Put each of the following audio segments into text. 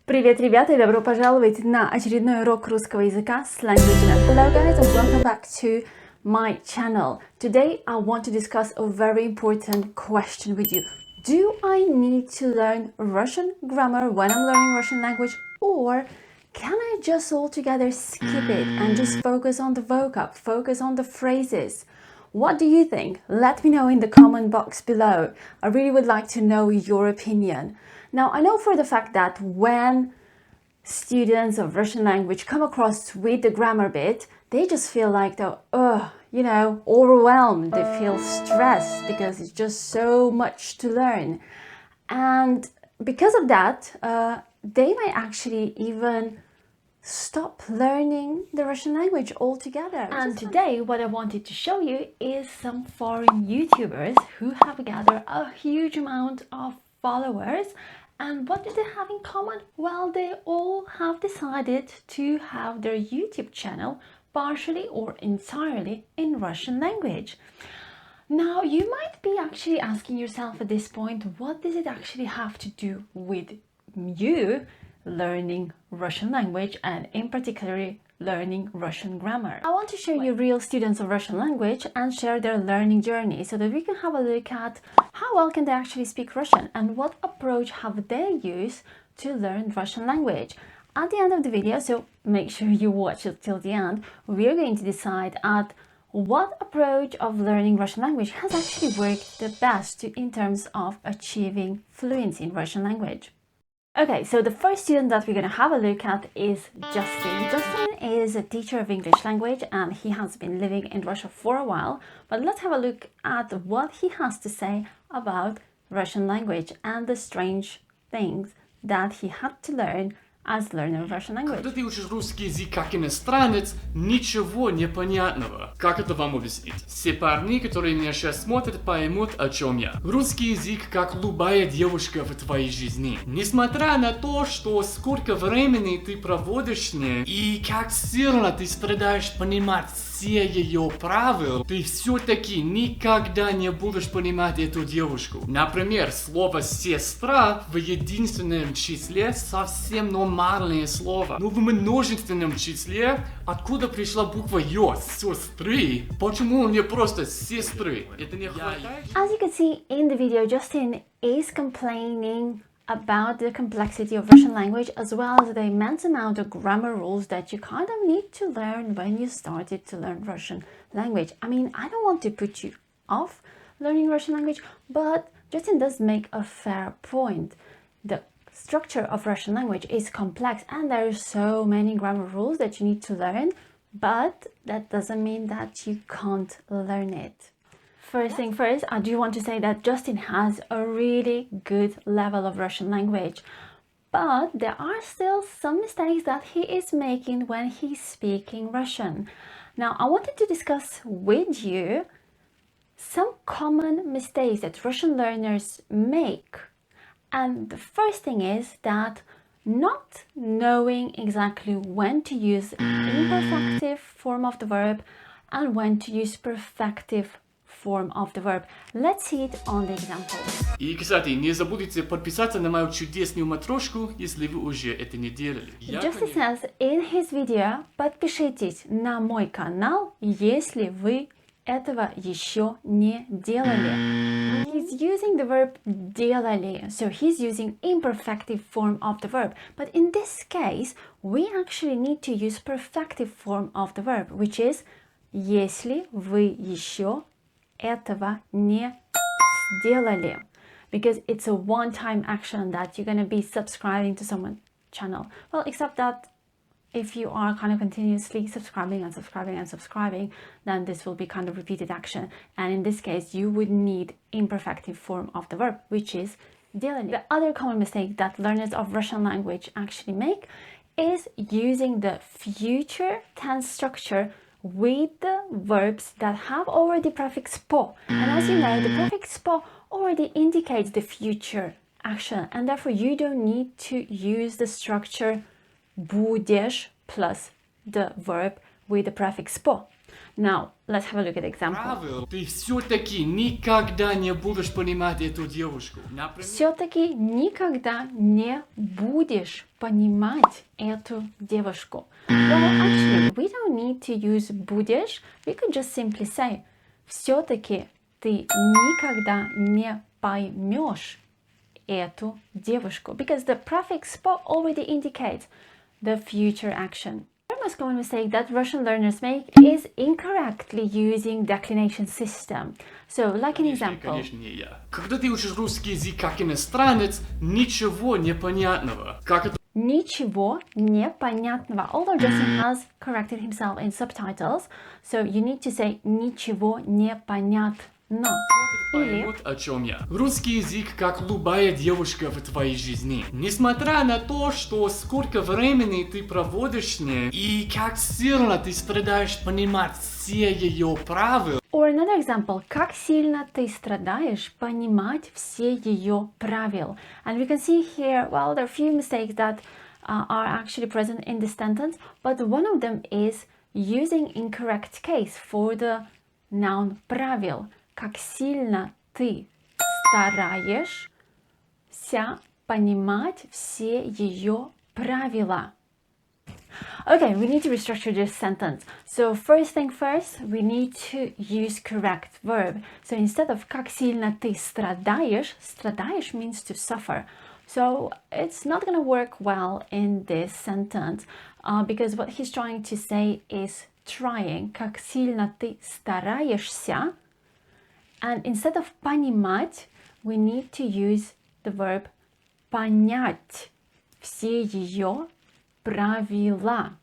Привет, ребята, и добро пожаловать на очередной урок русского языка с Language. Hello guys and welcome back to my channel. Today I want to discuss a very important question with you. Do I need to learn Russian grammar when I'm learning Russian language, or can I just altogether skip it and just focus on the vocab, focus on the phrases? What do you think? Let me know in the comment box below. I really would like to know your opinion. Now, I know for the fact that when students of Russian language come across with the grammar bit, they just feel like they're, overwhelmed. They feel stressed because it's just so much to learn. And because of that, they might actually even stop learning the Russian language altogether. And today what I wanted to show you is some foreign YouTubers who have gathered a huge amount of followers. And what do they have in common? Well, they all have decided to have their YouTube channel partially or entirely in Russian language. Now, you might be actually asking yourself at this point, what does it actually have to do with you learning Russian language, and in particular learning Russian grammar? I want to show you real students of Russian language and share their learning journey so that we can have a look at how well can they actually speak Russian and what approach have they used to learn Russian language. At the end of the video, so make sure you watch it till the end, we're going to decide at what approach of learning Russian language has actually worked the best in terms of achieving fluency in Russian language. Okay, so the first student that we're going to have a look at is Justin. Justin is a teacher of English language and he has been living in Russia for a while. But let's have a look at what he has to say about Russian language and the strange things that he had to learn as learner of Russian language. Когда ты учишь русский язык как иностранец, ничего непонятного. Как это вам объяснить? Все парни, которые меня сейчас смотрят, поймут, о чем я. Русский язык как любая девушка в твоей жизни. Несмотря на то, что сколько времени ты проводишь с ней, и как сильно ты страдаешь понимать все ее правила, ты все-таки никогда не будешь понимать эту девушку. Например, слово «сестра» в единственном числе совсем нормальное слово. Но в множественном числе откуда пришла буква «ё» сестры? Почему не просто сестры? Это не хватает? As you can see in the video, Justin is complaining about the complexity of Russian language as well as the immense amount of grammar rules that you kind of need to learn when you started to learn Russian language. I mean, I don't want to put you off learning Russian language, but Justin does make a fair point. The structure of Russian language is complex and there are so many grammar rules that you need to learn, but that doesn't mean that you can't learn it. First thing first, I do want to say that Justin has a really good level of Russian language, but there are still some mistakes that he is making when he's speaking Russian. Now, I wanted to discuss with you some common mistakes that Russian learners make. And the first thing is that not knowing exactly when to use imperfective form of the verb and when to use perfective form of the verb. Let's see it on the example. И, кстати, не забудьте подписаться на мою чудесную матрешку, если вы уже это не делали. Justin says in his video, подпишитесь на мой канал, если вы этого еще не делали. He's using the verb делали, so he's using imperfective form of the verb. But in this case, we actually need to use perfective form of the verb, which is если вы еще этого не сделали, because it's a one-time action that you're going to be subscribing to someone's channel. Well, except that if you are kind of continuously subscribing and subscribing and subscribing, then this will be kind of repeated action, and in this case you would need imperfective form of the verb, which is делали. The other common mistake that learners of Russian language actually make is using the future tense structure with the verbs that have already prefix po. And as you know, the prefix po already indicates the future action, and therefore you don't need to use the structure будешь plus the verb with the prefix po. Now, let's have a look at the example. Правил, ты все-таки никогда не будешь понимать эту девушку. Например, Все-таки никогда не будешь понимать эту девушку. Well, actually, we don't need to use будешь. We could just simply say, все-таки ты никогда не поймешь эту девушку. Because the prefix по already indicates the future action. The most common mistake that Russian learners make is incorrectly using declination system. So, like an example. Конечно, не я. Когда ты учишь русский язык как иностранец, ничего непонятного. Как это Ничего непонятного. Although Justin has corrected himself in subtitles, so you need to say ничего непонятно. Или вот о чем я. Русский язык как любая девушка в твоей жизни. Несмотря на то, что сколько времени ты проводишь с ней и как сильно ты страдаешь понимать все ее правила. Or another example, как сильно ты страдаешь понимать все ее правила. And we can see here, well, there are a few mistakes that are actually present in this sentence, but one of them is using incorrect case for the noun правил. Как сильно ты стараешься понимать все ее правила. Okay, we need to restructure this sentence. So first thing first, we need to use correct verb. So instead of как сильно ты страдаешь, страдаешь means to suffer. So it's not going to work well in this sentence because what he's trying to say is trying. Как сильно ты стараешься. And instead of понимать, we need to use the verb понять все ее правила.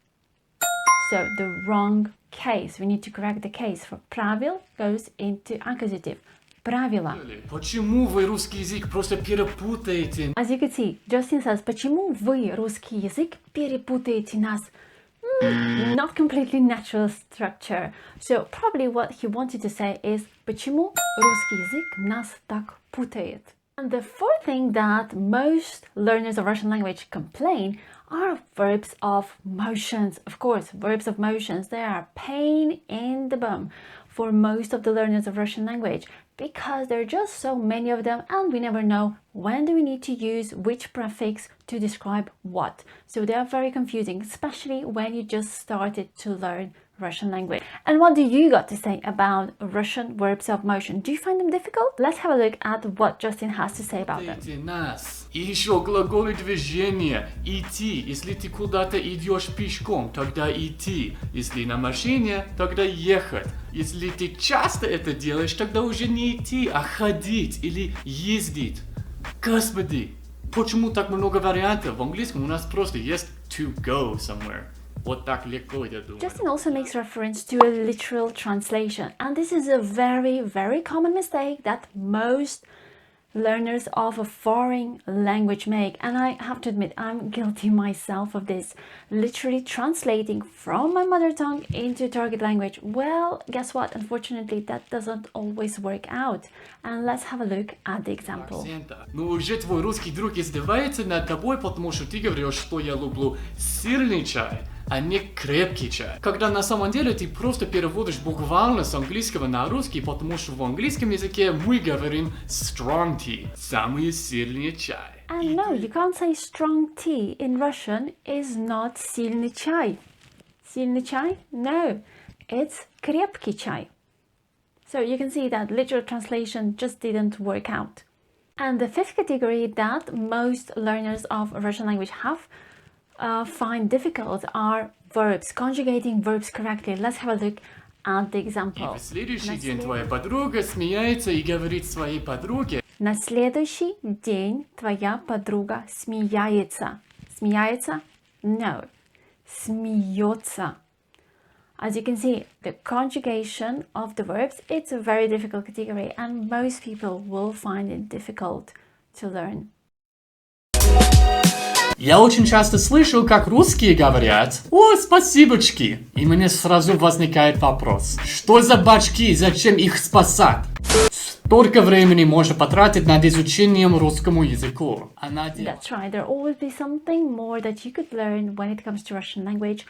So the wrong case. We need to correct the case. For правил goes into accusative. Правила. Почему вы русский язык просто перепутаете? As you can see, Justin says, почему вы русский язык перепутаете нас? Not completely natural structure. So probably what he wanted to say is почему русский язык нас так путает? And the fourth thing that most learners of Russian language complain are verbs of motions. Of course, verbs of motions, they are a pain in the bum for most of the learners of Russian language because there are just so many of them and we never know when do we need to use which prefix to describe what. So they are very confusing, especially when you just started to learn Russian language. And what do you got to say about Russian verbs of motion? Do you find them difficult? Let's have a look at what Justin has to say about them. Нас. И еще глаголы движения. Идти. Если ты куда-то идешь пешком, тогда идти. Если на машине, тогда ехать. Если ты часто это делаешь, тогда уже не идти, а ходить или ездить. Господи, почему так много вариантов? В английском у нас просто есть to go somewhere. Вот так легко, я думаю. Justin also makes reference to a literal translation, and this is a very, very common mistake that most learners of a foreign language make, and I have to admit I'm guilty myself of this, literally translating from my mother tongue into target language. Well, guess what, unfortunately that doesn't always work out, and let's have a look at the example. Ну уже твой русский друг издевается над тобой, потому что ты говоришь, что я люблю сильный чай, а не крепкий чай. Когда на самом деле ты просто переводишь буквально с английского на русский, потому что в английском языке мы говорим strong tea, самый сильный чай. And no, you can't say strong tea in Russian is not сильный чай. Сильный чай? No, it's крепкий чай. So you can see that literal translation just didn't work out. And the fifth category that most learners of Russian language have find difficult are verbs, conjugating verbs correctly. Let's have a look at the example. И в следующий день твоя подруга смеется и говорит своей подруге. На следующий день твоя подруга смеется. Смеется? No. Смеется. As you can see, the conjugation of the verbs, it's a very difficult category and most people will find it difficult to learn. Я очень часто слышу, как русские говорят «О, спасибочки!» И мне сразу возникает вопрос. Что за бачки? Зачем их спасать? Столько времени можно потратить над изучением русскому языку. That's right, there'll always be something more that you could learn when it comes to Russian language.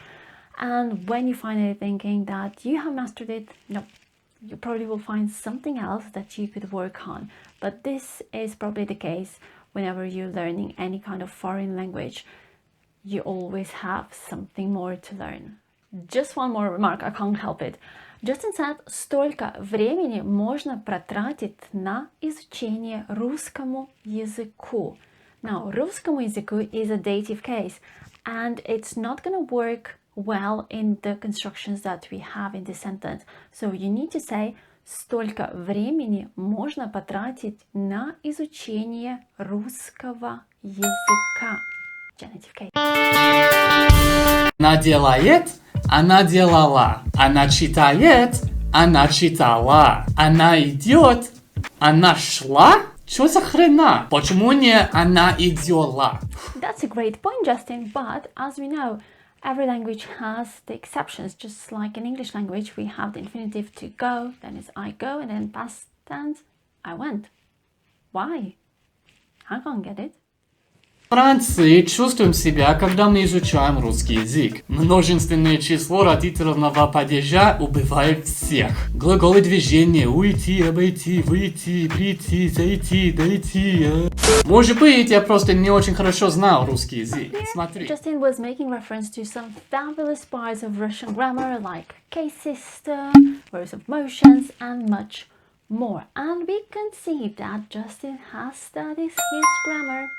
And when you finally thinking that you have mastered it, no, you probably will find something else that you could work on. But this is probably the case whenever you're learning any kind of foreign language. You always have something more to learn. Just one more remark, I can't help it. Justin said, столько времени можно потратить на изучение русскому языку. Now, русскому языку is a dative case, and it's not going to work well in the constructions that we have in this sentence. So you need to say, столько времени можно потратить на изучение русского языка. Genitive case. Она делает, она делала. Она читает, она читала. Она идет, она шла. Что за хрена? Почему не она идёла? That's a great point, Justin, but as we know, every language has the exceptions. Just like in English language, we have the infinitive to go, then it's I go, and then past tense, I went. Why? I can't get it. В Франции чувствуем себя, когда мы изучаем русский язык. Множественное число родительного падежа убивает всех. Глаголы движения: уйти, обойти, выйти, прийти, зайти, дойти. Может быть, я просто не очень хорошо знал русский язык. Смотри. Justin was making reference to some fabulous parts of Russian grammar like case system, verbs of motions, and much more. And we can see that Justin has studied his grammar.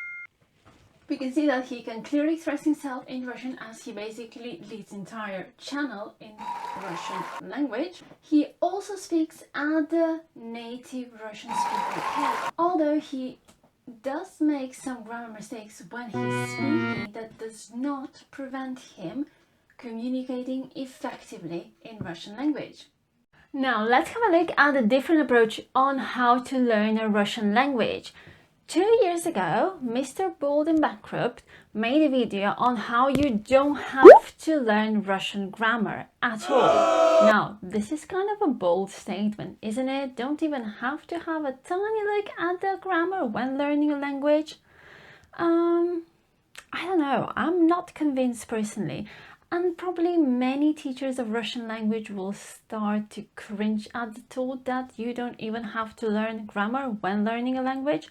We can see that he can clearly express himself in Russian, as he basically leads the entire channel in Russian language. He also speaks at the native Russian speaker level. Although he does make some grammar mistakes when he's speaking, that does not prevent him communicating effectively in Russian language. Now let's have a look at a different approach on how to learn a Russian language. 2 years ago, Mr. Bold and Bankrupt made a video on how you don't have to learn Russian grammar at all. Now, this is kind of a bold statement, isn't it? Don't even have to have a tiny look at the grammar when learning a language. I don't know, I'm not convinced personally. And probably many teachers of Russian language will start to cringe at the thought that you don't even have to learn grammar when learning a language.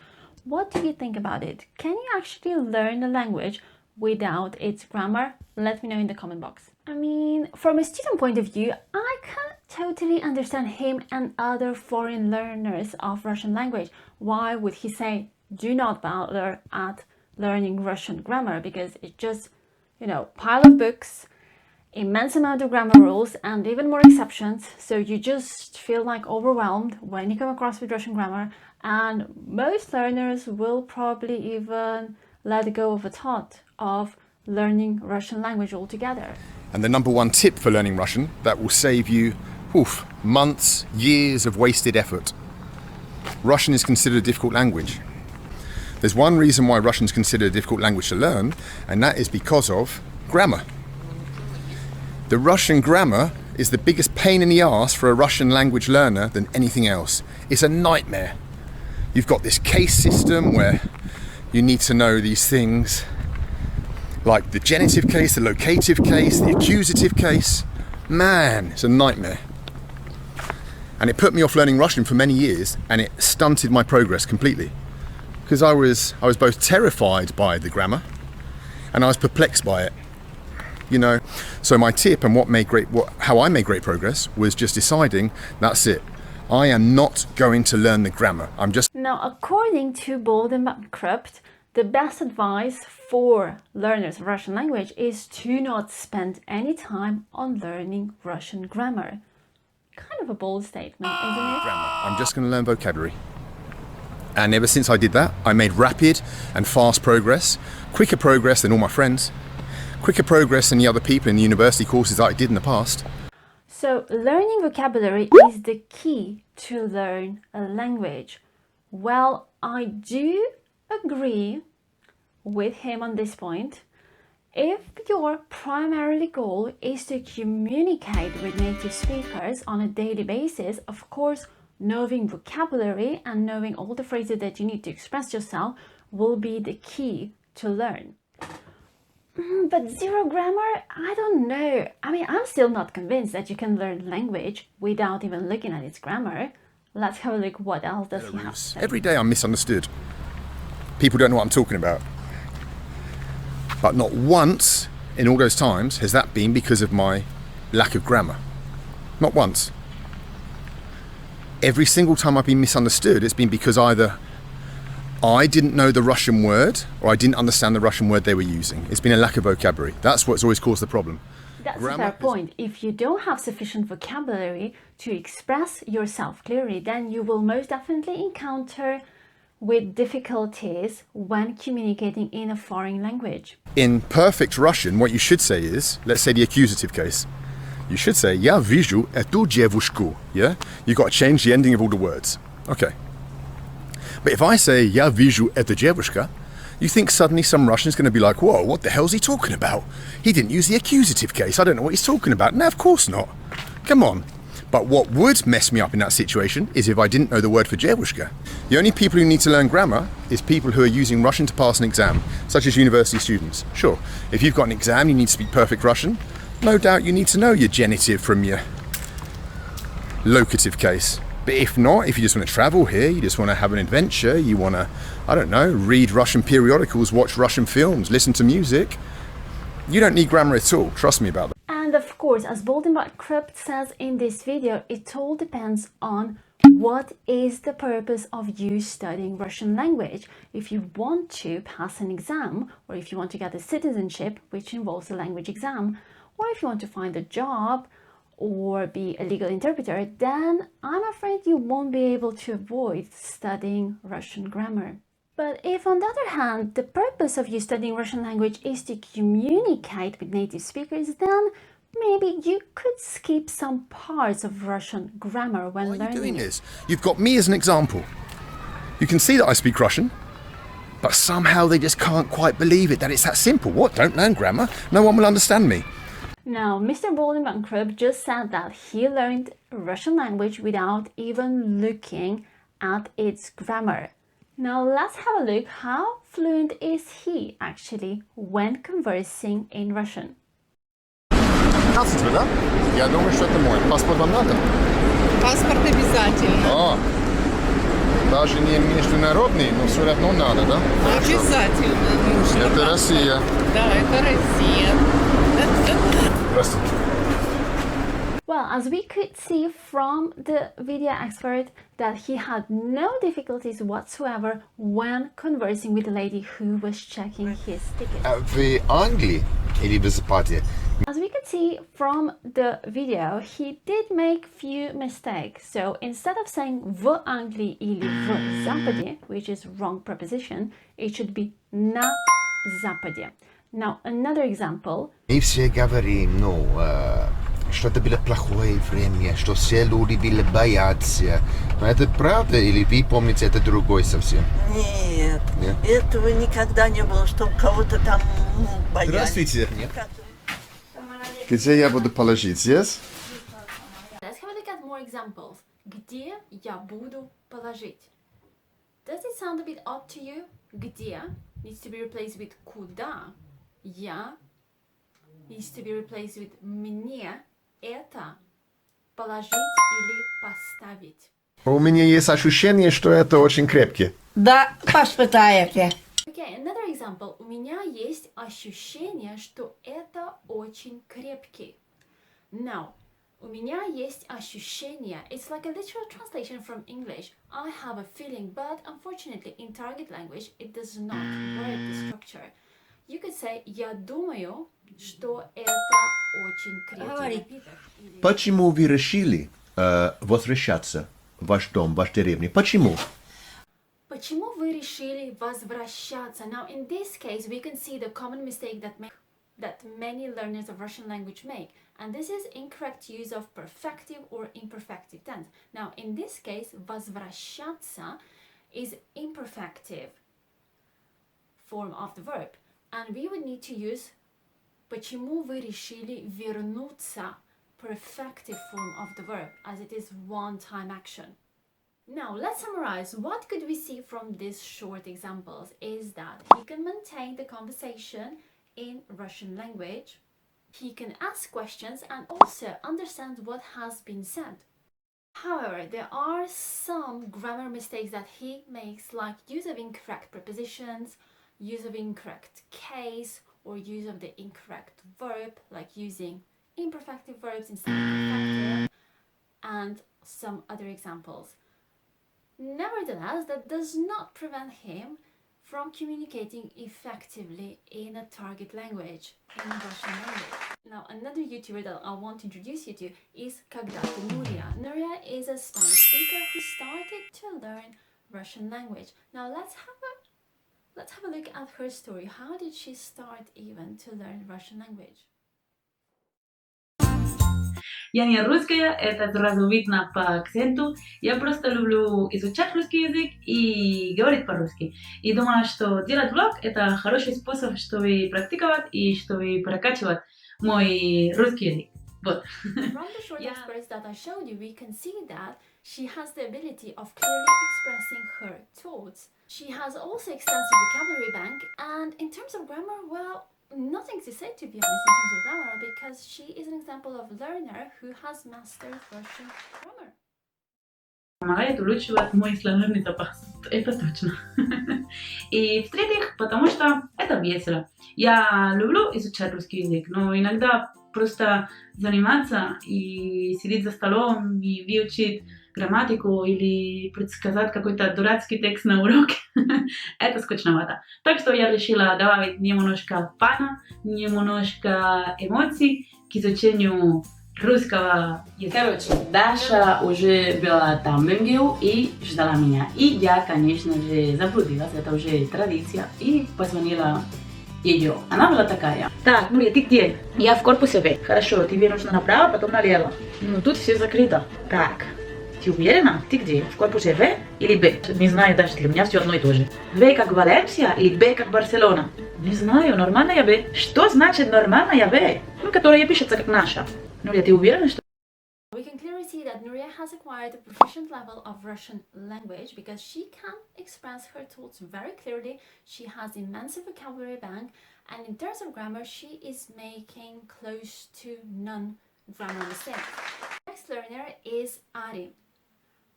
What do you think about it? Can you actually learn a language without its grammar? Let me know in the comment box. I mean, from a student point of view, I can totally understand him and other foreign learners of Russian language. Why would he say, do not bother at learning Russian grammar? Because it's just, you know, pile of books, immense amount of grammar rules, and even more exceptions. So you just feel like overwhelmed when you come across with Russian grammar. And most learners will probably even let go of the thought of learning Russian language altogether. And the number one tip for learning Russian that will save you months, years of wasted effort. Russian is considered a difficult language. There's one reason why Russian is considered a difficult language to learn, and that is because of grammar. The Russian grammar is the biggest pain in the arse for a Russian language learner than anything else. It's a nightmare. You've got this case system where you need to know these things like the genitive case, the locative case, the accusative case. Man, it's a nightmare. And it put me off learning Russian for many years, and it stunted my progress completely. Because I was both terrified by the grammar and I was perplexed by it. You know, so my tip and how I made great progress was just deciding, that's it. I am not going to learn the grammar. I'm just... Now, according to Bold and Bankrupt, the best advice for learners of Russian language is to not spend any time on learning Russian grammar. Kind of a bold statement, isn't it? Grammar. I'm just going to learn vocabulary. And ever since I did that, I made rapid and fast progress, quicker progress than all my friends, quicker progress than the other people in the university courses that I did in the past. So learning vocabulary is the key to learn a language. Well, I do agree with him on this point. If your primary goal is to communicate with native speakers on a daily basis, of course, knowing vocabulary and knowing all the phrases that you need to express yourself will be the key to learn. but zero grammar? I don't know. I mean, I'm still not convinced that you can learn language without even looking at its grammar. Let's have a look what else does he have to say. Every day I'm misunderstood. People don't know what I'm talking about. But not once in all those times has that been because of my lack of grammar. Not once. Every single time I've been misunderstood, it's been because either I didn't know the Russian word or I didn't understand the Russian word they were using. It's been a lack of vocabulary. That's what's always caused the problem. That's a fair point. If you don't have sufficient vocabulary to express yourself clearly, then you will most definitely encounter with difficulties when communicating in a foreign language. In perfect Russian, what you should say is, let's say the accusative case. You should say, "Я вижу эту девушку." Yeah? You've got to change the ending of all the words. Okay. But if I say, "Я вижу эту девушку," you think suddenly some Russian's going to be like, "Whoa, what the hell's he talking about? He didn't use the accusative case. I don't know what he's talking about." No, of course not. Come on. But what would mess me up in that situation is if I didn't know the word for девушка. The only people who need to learn grammar is people who are using Russian to pass an exam, such as university students. Sure, if you've got an exam, you need to speak perfect Russian. No doubt you need to know your genitive from your locative case. But if not, if you just want to travel here, you just want to have an adventure, you want to, I don't know, read Russian periodicals, watch Russian films, listen to music, you don't need grammar at all. Trust me about that. And of course, as Bankrupt says in this video, it all depends on what is the purpose of you studying Russian language. If you want to pass an exam, or if you want to get a citizenship, which involves a language exam, or if you want to find a job or be a legal interpreter, then I'm afraid you won't be able to avoid studying Russian grammar. But if, on the other hand, the purpose of you studying Russian language is to communicate with native speakers, then maybe you could skip some parts of Russian grammar when learning. Why are you doing this? You've got me as an example. You can see that I speak Russian, but somehow they just can't quite believe it, that it's that simple. What? Don't learn grammar? No one will understand me. Now, Mr. Bankrupt just said that he learned Russian language without even looking at its grammar. Now, let's have a look how fluent is he actually when conversing in Russian. Здравствуйте, да? Я думаю, что это мой. Паспорт вам надо? Паспорт обязательно. О, даже не международный, но все равно надо, да? Обязательно нужно. Это Россия. Да, это Россия. Здравствуйте. Well, as we could see from the video expert that he had no difficulties whatsoever when conversing with the lady who was checking his ticket. В Англии или в Западе? As we could see from the video, he did make few mistakes. So instead of saying в Англии или в Западе, which is wrong preposition, it should be на Западе. Now, another example. Мы все говорим, что это было плохое время, что все люди были боятся. Но это правда или вы помните это другой совсем? Нет, этого никогда не было, чтобы кого-то там боялись. Здравствуйте. Где я буду положить? Здесь? Let's have a look at more examples. Где я буду положить? Does it sound a bit odd to you? Где needs to be replaced with куда. Я needs to be replaced with мне. Это положить или поставить. У меня есть ощущение, что это очень крепкий. Да, поспытаете. Okay, another example. У меня есть ощущение, что это очень крепкий. Now, у меня есть ощущение. It's like a literal translation from English. I have a feeling, but unfortunately in target language it does not work the structure. You could say я думаю, что это очень крепкий напиток. Почему вы решили возвращаться в ваш дом, в вашу деревню? Почему? Почему вы решили возвращаться? Now, in this case, we can see the common mistake that many learners of Russian language make. And this is incorrect use of perfective or imperfective tense. Now, in this case, возвращаться is imperfective form of the verb. And we would need to use почему вы решили вернуться, perfective form of the verb, as it is one-time action. Now, let's summarize. What could we see from these short examples is that he can maintain the conversation in Russian language. He can ask questions and also understand what has been said. However, there are some grammar mistakes that he makes, like use of incorrect prepositions, use of incorrect case, or use of the incorrect verb, like using imperfective verbs instead of perfective, and some other examples. Nevertheless, that does not prevent him from communicating effectively in a target language, in Russian language. Now, another YouTuber that I want to introduce you to is Когда, Nurия. Nurия is a Spanish speaker who started to learn Russian language. Now, let's have a look at her story. How did she start even to learn Russian language? Я не русская, это сразу видно по акценту. Я просто люблю изучать русский язык и говорить по-русски. И думаю, что делать влог – это хороший способ, чтобы практиковать и чтобы прокачивать мой русский язык. Вот. From the short excerpts that I showed you, we can see that she has the ability of clearly expressing her thoughts. She has also extensive vocabulary bank, and in terms of grammar, well, nothing to say, to be honest, in terms of grammar, because she is an example of learner who has mastered Russian grammar. Помогает улучшать мой словарный запас. Это точно. И в-третьих, потому что это весело. Я люблю изучать русский язык, но иногда просто заниматься и сидеть за столом и выучить грамматику или предсказать какой-то дурацкий текст на уроке, это скучновато. Так что я решила добавить немножко фана, немножко эмоций к изучению русского языка. Короче, Даша уже была там в МГУ и ждала меня. И я, конечно же, заблудилась, это уже традиция, и позвонила ее. Она была такая: так, Нурия, ты где? Я в корпусе В. Хорошо, тебе нужно направо, потом налево. Ну, тут все закрыто. Так, ты уверена? Ты где? В корпусе В или Б? Не знаю, даже для меня все одно и то же. В как Валенсия или Б как Барселона? Не знаю, нормальная Б. Что значит нормальная Б? Ну, которая пишется как наша. Нурия, ты уверена, что... We can clearly see that Nuria has acquired a proficient level of Russian language because she can express her thoughts very clearly. She has immense vocabulary bank, and in terms of grammar, she is making close to none grammar mistakes. Next learner is Ari.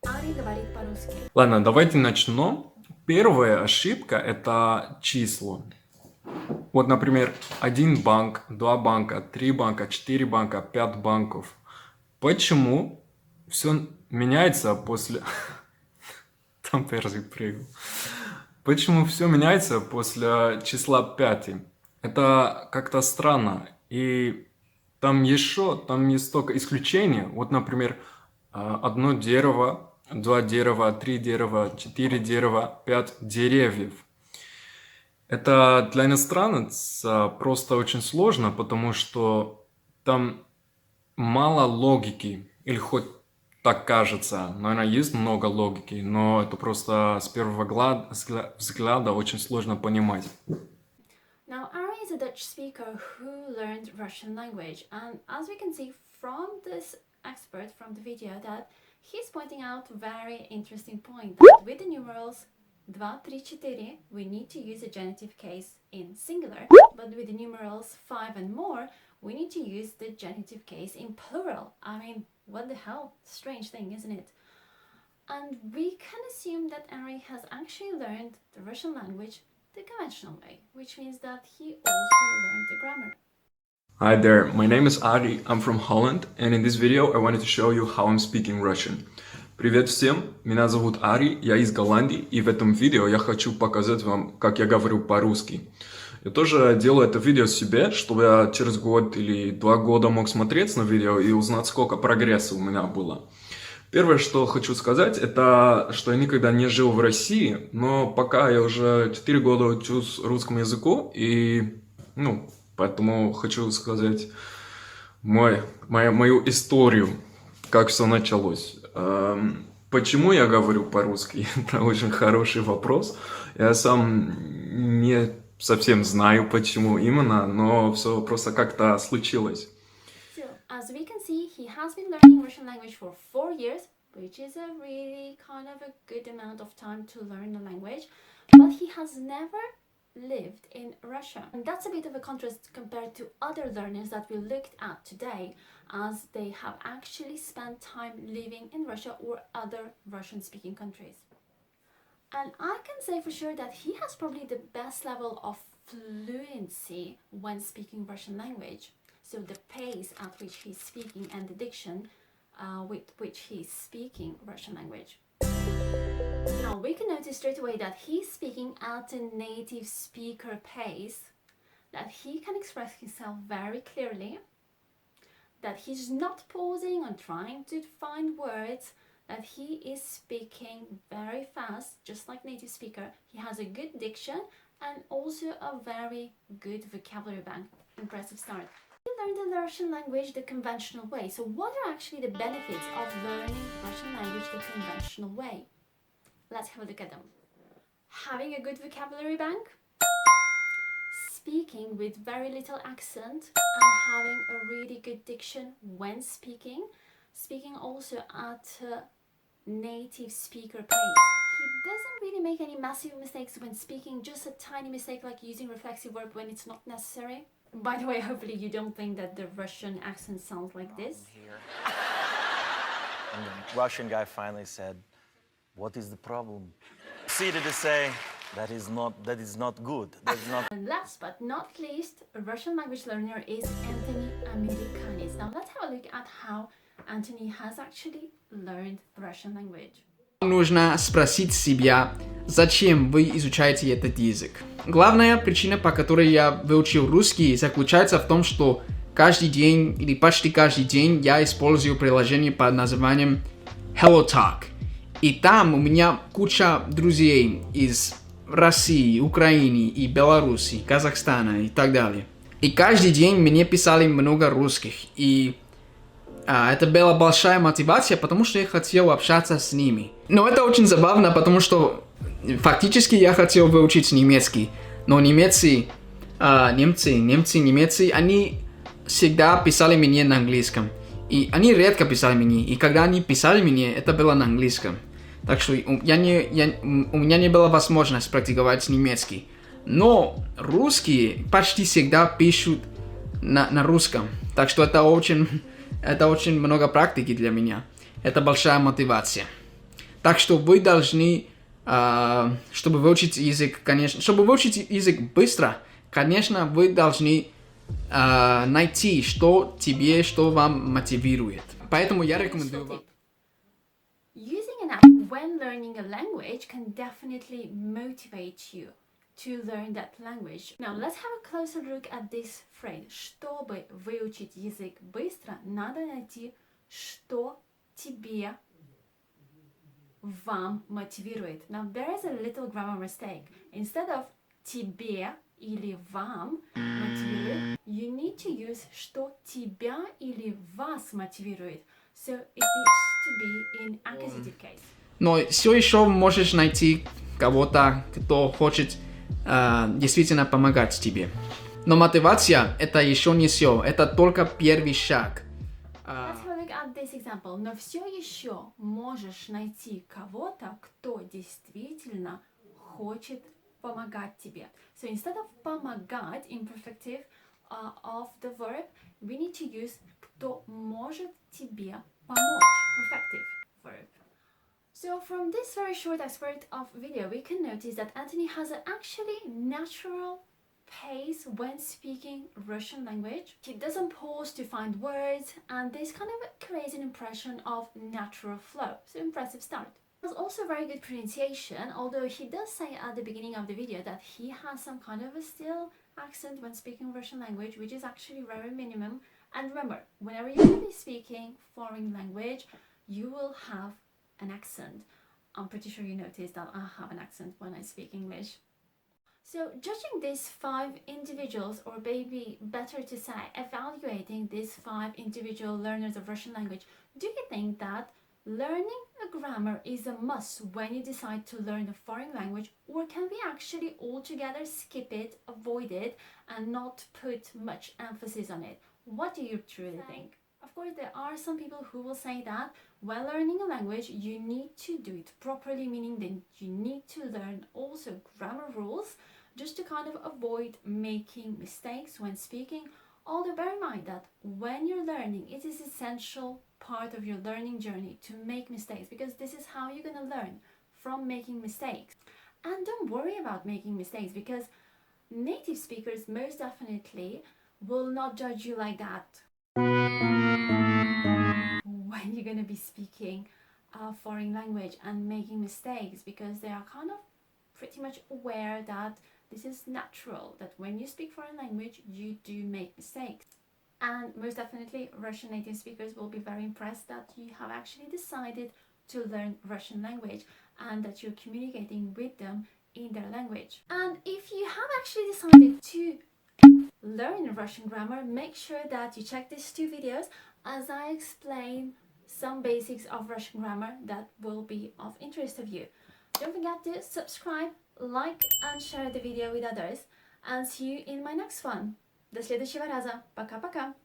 Ari говорит по-русски. Ладно, давайте начнем. Первая ошибка – это число. Вот, например, 1 банк, 2 банка, 3 банка, 4 банка, 5 банков. Почему все меняется после... Там персик прыгал. Почему все меняется после числа 5? Это как-то странно. И там есть столько исключений. Вот, например, 1 дерево, 2 дерева, 3 дерева, 4 дерева, 5 деревьев. Это для иностранца просто очень сложно, потому что там мало логики, или хоть так кажется. Наверное, есть много логики, но это просто с первого взгляда очень сложно понимать. Now, Ari is a Dutch speaker who learned Russian language, and as we can see from this expert from the video, that he's pointing out very interesting point. With the numerals 2, 3, 4, we need to use a genitive case in singular, but with the numerals 5 and more, we need to use the genitive case in plural. I mean, what the hell? Strange thing, isn't it? And we can assume that Ari has actually learned the Russian language the conventional way, which means that he also learned the grammar. Hi there, my name is Ari, I'm from Holland, and in this video I wanted to show you how I'm speaking Russian. Привет всем, меня зовут Ари, я из Голландии, и в этом видео я хочу показать вам, как я говорю по-русски. Я тоже делаю это видео себе, чтобы я через год или 2 года мог смотреть на видео и узнать, сколько прогресса у меня было. Первое, что хочу сказать, это, что я никогда не жил в России, но пока я уже 4 года учусь русскому языку, и, поэтому хочу сказать мою историю, как все началось. Почему я говорю по-русски? Это очень хороший вопрос. Я сам не совсем знаю, почему именно, но все просто как-то случилось. So, as we can see, he has been learning Russian language for 4 years, which is a really kind of a good amount of time to learn the language, but he has never lived in Russia. And that's a bit of a contrast compared to other learners that we looked at today, as they have actually spent time living in Russia or other Russian-speaking countries. And I can say for sure that he has probably the best level of fluency when speaking Russian language. So the pace at which he's speaking and the diction with which he's speaking Russian language. Now we can notice straight away that he's speaking at a native speaker pace, that he can express himself very clearly, that he's not pausing and trying to find words, that he is speaking very fast, just like native speaker. He has a good diction and also a very good vocabulary bank. Impressive start. He learned the Russian language the conventional way. So what are actually the benefits of learning Russian language the conventional way? Let's have a look at them. Having a good vocabulary bank, speaking with very little accent, and having a really good diction when speaking, speaking also at a native speaker pace. He doesn't really make any massive mistakes when speaking, just a tiny mistake like using reflexive verb when it's not necessary. By the way, hopefully you don't think that the Russian accent sounds like this. And the Russian guy finally said, "What is the problem?" Proceeded to say, that is not good. That's not. And last but not least, a Russian language learner is Энтони, americanец. Now let's have a look at how Энтони has actually learned Russian language. Нужно спросить себя, зачем вы изучаете этот язык. Главная причина, по которой я выучил русский, заключается в том, что каждый день или почти каждый день я использую приложение под названием HelloTalk. И там у меня куча друзей из России, Украины и Беларуси, Казахстана и так далее. И каждый день мне писали много русских. И это была большая мотивация, потому что я хотел общаться с ними. Но это очень забавно, потому что фактически я хотел выучить немецкий. Но немцы, они всегда писали мне на английском. И они редко писали мне. И когда они писали мне, это было на английском. Так что у меня не было возможности практиковать немецкий. Но русские почти всегда пишут на русском. Так что это очень много практики для меня. Это большая мотивация. Так что вы должны, чтобы выучить язык, конечно, чтобы выучить язык быстро, конечно, вы должны найти, что вам мотивирует. Поэтому я рекомендую вам. Using an app when learning a language can definitely motivate you to learn that language. Now let's have a closer look at this phrase. Чтобы выучить язык быстро, надо найти, что тебе, вам мотивирует. Now there is a little grammar mistake. Instead of тебе или вам мотивирует, you need to use что тебя или вас мотивирует. So it needs to be in accusative case. Но все еще можешь найти кого-то, кто хочет действительно помогать тебе. Но мотивация это еще не все, это только первый шаг. Let's have a look at this example. Но все еще можешь найти кого-то, кто действительно хочет помогать тебе. So instead of помогать, imperfective of the verb, we need to use кто может тебе помочь, perfective verb. So from this very short excerpt of video, we can notice that Энтони has an actually natural pace when speaking Russian language. He doesn't pause to find words, and this kind of creates an impression of natural flow. So impressive start. There's also very good pronunciation, although he does say at the beginning of the video that he has some kind of a still accent when speaking Russian language, which is actually very minimum. And remember, whenever you're going to be speaking foreign language, you will have an accent. I'm pretty sure you noticed that I have an accent when I speak English. So judging these 5 individuals, or maybe better to say, evaluating these 5 individual learners of Russian language, do you think that learning a grammar is a must when you decide to learn a foreign language, or can we actually altogether skip it, avoid it, and not put much emphasis on it? What do you truly think? Of course, there are some people who will say that when learning a language, you need to do it properly, meaning that you need to learn also grammar rules, just to kind of avoid making mistakes when speaking. Although bear in mind that when you're learning, it is essential part of your learning journey to make mistakes, because this is how you're going to learn, from making mistakes. And don't worry about making mistakes, because native speakers most definitely will not judge you like that when you're going to be speaking a foreign language and making mistakes, because they are kind of pretty much aware that this is natural, that when you speak foreign language you do make mistakes. And most definitely Russian native speakers will be very impressed that you have actually decided to learn Russian language and that you're communicating with them in their language. And if you have actually decided to learn Russian grammar, make sure that you check these 2 videos as I explain some basics of Russian grammar that will be of interest of you. Don't forget to subscribe, like and share the video with others, and see you in my next one. До следующего раза. Пока-пока.